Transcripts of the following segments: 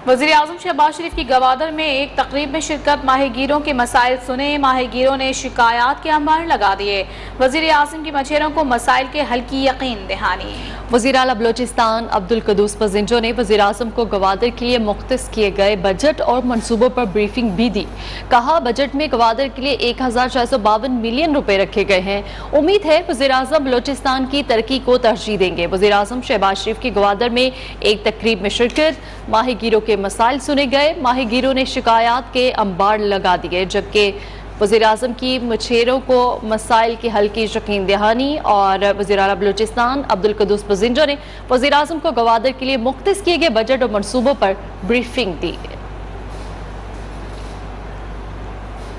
وزیر اعظم شہباز شریف کی گوادر میں ایک تقریب میں شرکت، ماہی گیروں کے مسائل سنے، ماہی گیروں نے شکایات کے انبار لگا دیے، وزیر اعظم کی مچھیروں کو مسائل کے حل کی یقین دہانی۔ وزیر اعلیٰ بلوچستان عبدالقدوس پزنجو نے وزیر اعظم کو گوادر کے لیے مختص کیے گئے بجٹ اور منصوبوں پر بریفنگ بھی دی۔ کہا بجٹ میں گوادر کے لیے 1652 ملین روپے رکھے گئے ہیں، امید ہے وزیر اعظم بلوچستان کی ترقی کو ترجیح دیں گے۔ وزیر اعظم شہباز شریف کی گوادر میں ایک تقریب میں شرکت، ماہی گیروں کے مسائل سنے گئے، ماہی گیروں نے شکایات کے انبار لگا دیے، جبکہ وزیر اعظم کی مچھیروں کو مسائل کے حل کی یقین دہانی، اور وزیر اعلیٰ بلوچستان عبدالقدوس پزنجو نے وزیر اعظم کو گوادر کے لیے مختص کیے گئے بجٹ اور منصوبوں پر بریفنگ دی۔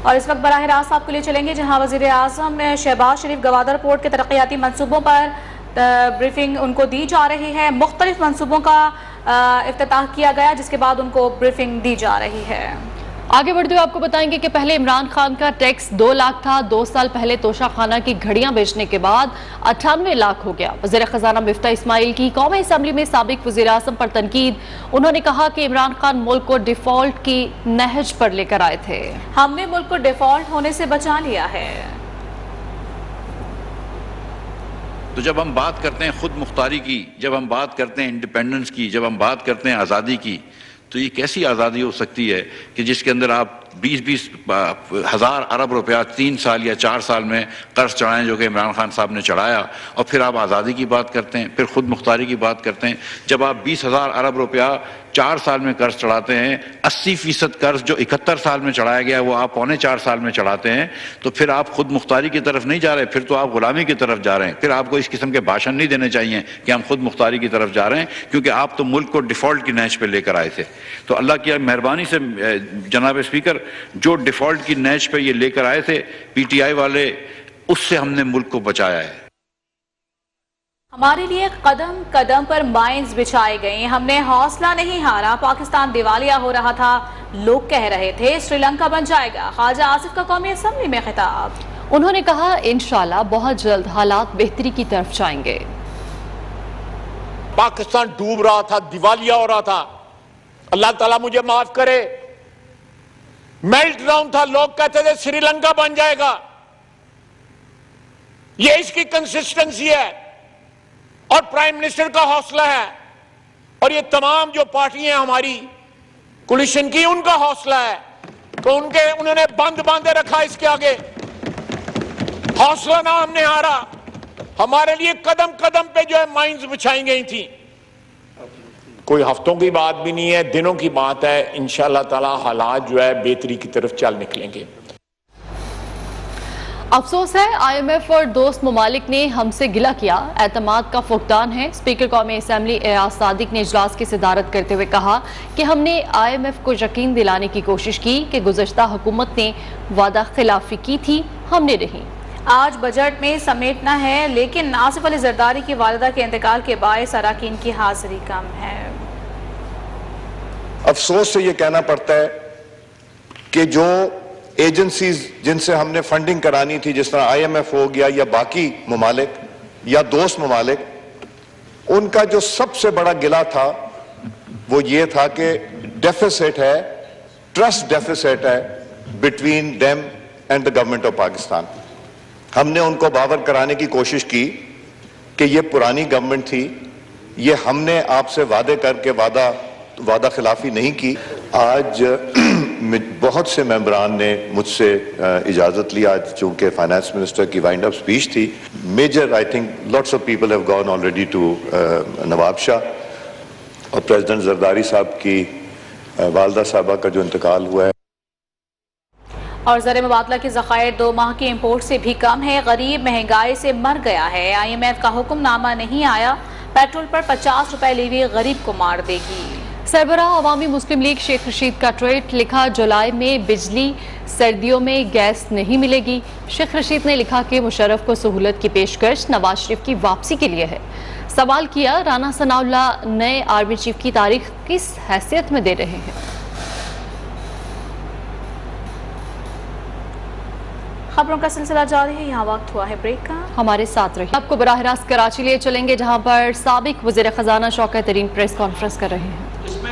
اور اس وقت براہ راست آپ کے لیے چلیں گے جہاں وزیر اعظم شہباز شریف گوادر پورٹ کے ترقیاتی منصوبوں پر بریفنگ ان کو دی جا رہی ہے۔ مختلف منصوبوں کا افتتاح کیا گیا جس کے بعد ان کو بریفنگ دی جا رہی ہے۔ آگے بڑھتے ہوئے آپ کو بتائیں گے کہ پہلے عمران خان کا ٹیکس 2 لاکھ تھا، 2 سال پہلے توشہ خانہ کی گھڑیاں بیچنے کے بعد 98 لاکھ ہو گیا۔ وزیر خزانہ مفتاح اسماعیل کی قومی اسمبلی میں سابق وزیر اعظم پر تنقید، انہوں نے کہا کہ عمران خان ملک کو ڈیفالٹ کی نہج پر لے کر آئے تھے۔ ہم نے ملک کو ڈیفالٹ ہونے سے بچا لیا ہے۔ تو جب ہم بات کرتے ہیں خود مختاری کی، جب ہم بات کرتے ہیں انڈیپینڈنس کی، جب ہم بات کرتے ہیں آزادی کی، تو یہ کیسی آزادی ہو سکتی ہے کہ جس کے اندر آپ 20 ہزار ارب روپیہ 3 سال یا 4 سال میں قرض چڑھائیں، جو کہ عمران خان صاحب نے چڑھایا، اور پھر آپ آزادی کی بات کرتے ہیں، پھر خود مختاری کی بات کرتے ہیں۔ جب آپ 20,000 ارب روپیہ 4 سال میں قرض چڑھاتے ہیں، 80% قرض جو 71 سال میں چڑھایا گیا وہ آپ 3.25 سال میں چڑھاتے ہیں، تو پھر آپ خود مختاری کی طرف نہیں جا رہے، پھر تو آپ غلامی کی طرف جا رہے ہیں۔ پھر آپ کو اس قسم کے بھاشن نہیں دینے چاہیے کہ ہم خود مختاری کی طرف جا رہے ہیں، کیونکہ آپ تو ملک کو ڈیفالٹ کی نہج پہ لے کر آئے تھے۔ تو اللہ کی مہربانی سے جناب اسپیکر، جو ڈیفالٹ کی نہج پہ یہ لے کر آئے تھے پی ٹی آئی والے، اس سے ہم نے ملک کو بچایا ہے۔ ہمارے لیے قدم قدم پر مائنز بچھائے گئے، ہم نے حوصلہ نہیں ہارا، پاکستان دیوالیہ ہو رہا تھا، لوگ کہہ رہے تھے سری لنکا بن جائے گا۔ خواجہ آصف کا قومی اسمبلی میں خطاب، انہوں نے کہا انشاءاللہ بہت جلد حالات بہتری کی طرف جائیں گے۔ پاکستان ڈوب رہا تھا، دیوالیہ ہو رہا تھا، اللہ تعالیٰ مجھے معاف کرے، میلٹ ڈاؤن تھا، لوگ کہتے تھے سری لنکا بن جائے گا۔ یہ اس کی کنسسٹنسی ہے اور پرائم منسٹر کا حوصلہ ہے، اور یہ تمام جو پارٹیاں ہماری کولیشن کی ان کا حوصلہ ہے، تو انہوں نے باندھے رکھا اس کے آگے۔ حوصلہ نہ ہم نے ہارا، ہمارے لیے قدم قدم پہ جو ہے مائنز بچھائی گئی تھی۔ کوئی ہفتوں کی بات بھی نہیں ہے، دنوں کی بات ہے، انشاءاللہ تعالی حالات جو ہے بہتری کی طرف چل نکلیں گے۔ افسوس ہے IMF اور دوست ممالک نے ہم سے گلہ کیا، اعتماد کا فقدان ہے۔ اسپیکر قومی اسمبلی ایاز صادق نے اجلاس کی صدارت کرتے ہوئے کہا کہ ہم نے IMF کو یقین دلانے کی کوشش کی کہ گزشتہ حکومت نے وعدہ خلافی کی تھی، ہم نے نہیں۔ آج بجٹ میں سمیٹنا ہے، لیکن آصف علی زرداری کی والدہ کے انتقال کے باعث اراکین کی حاضری کم ہے۔ افسوس سے یہ کہنا پڑتا ہے کہ جو ایجنسیز جن سے ہم نے فنڈنگ کرانی تھی، جس طرح IMF ہو گیا یا باقی ممالک یا دوست ممالک، ان کا جو سب سے بڑا گلہ تھا وہ یہ تھا کہ ڈیفیسٹ ہے، ٹرسٹ ڈیفیسٹ ہے between them and the government of Pakistan. ہم نے ان کو باور کرانے کی کوشش کی کہ یہ پرانی گورنمنٹ تھی، یہ ہم نے آپ سے وعدے کر کے وعدہ خلافی نہیں کی۔ آج بہت سے ممبران نے مجھ سے اجازت لی، آج چونکہ فائنانس منسٹر کی وائنڈ اپ سپیچ تھی۔ Major I think lots of people have gone already to Nawab Shah, اور پریزیڈنٹ زرداری صاحب کی والدہ صاحبہ کا جو انتقال ہوا ہے۔ اور زر مبادلہ کے ذخائر 2 ماہ کی امپورٹ سے بھی کم ہے، غریب مہنگائی سے مر گیا ہے۔ IMF کا حکم نامہ نہیں آیا، پیٹرول پر 50 روپے لیوی غریب کو مار دے گی۔ سربراہ عوامی مسلم لیگ شیخ رشید کا ٹویٹ، لکھا جولائی میں بجلی، سردیوں میں گیس نہیں ملے گی۔ شیخ رشید نے لکھا کہ مشرف کو سہولت کی پیشکش نواز شریف کی واپسی کے لیے ہے۔ سوال کیا رانا ثناء اللہ نئے آرمی چیف کی تاریخ کس حیثیت میں دے رہے ہیں؟ خبروں کا سلسلہ جاری ہے، یہاں وقت ہوا ہے بریک کا، ہمارے ساتھ رہیے۔ آپ کو براہ راست کراچی لے چلیں گے جہاں پر سابق وزیر خزانہ شوکت ترین پریس کانفرنس کر رہے ہیں۔ اس میں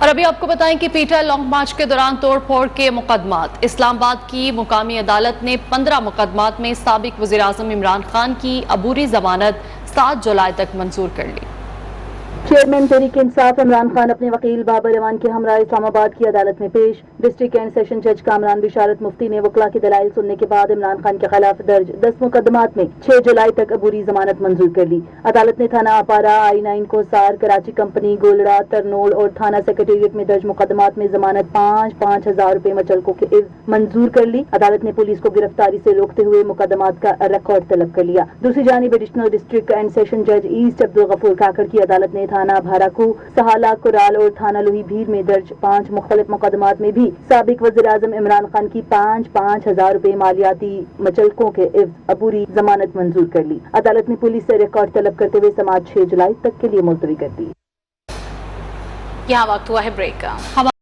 اور ابھی آپ کو بتائیں کہ پیٹر لانگ مارچ کے دوران توڑ پھوڑ کے مقدمات، اسلام آباد کی مقامی عدالت نے 15 مقدمات میں سابق وزیر اعظم عمران خان کی عبوری ضمانت 7 جولائی تک منظور کر لی۔ چیئرمین تحریک انصاف عمران خان اپنے وکیل بابر امان کے ہمراہ اسلام آباد کی عدالت میں پیش۔ ڈسٹرکٹ اینڈ سیشن جج کامران بشارت مفتی نے وکلاء کی دلائل سننے کے بعد عمران خان کے خلاف درج 10 مقدمات میں 6 جولائی تک عبوری ضمانت منظور کر لی۔ عدالت نے تھانہ اپارہ، I9 کوسار، کراچی کمپنی، گولڑا، ترنول اور تھانہ سیکریٹریٹ میں درج مقدمات میں ضمانت 5,000 روپے مچلکوں کے عوض منظور کر لی۔ عدالت نے پولیس کو گرفتاری سے روکتے ہوئے مقدمات کا ریکارڈ طلب کر لیا۔ دوسری جانب ایڈیشنل ڈسٹرکٹ اینڈ سیشن جج ایسٹ عبدالغفور کاکڑ کی عدالت نے تھانہ بھاراکو، سہالہ، کرال اور تھانہ لوہی بھیر میں درج 5 مختلف مقدمات میں بھی سابق وزیر اعظم عمران خان کی 5,000 روپے مالیاتی مچلکوں کے عوض عبوری ضمانت منظور کر لی۔ عدالت نے پولیس سے ریکارڈ طلب کرتے ہوئے سماعت 6 جولائی تک کے لیے ملتوی کر دی۔ یہاں وقت ہوا ہے بریک کا۔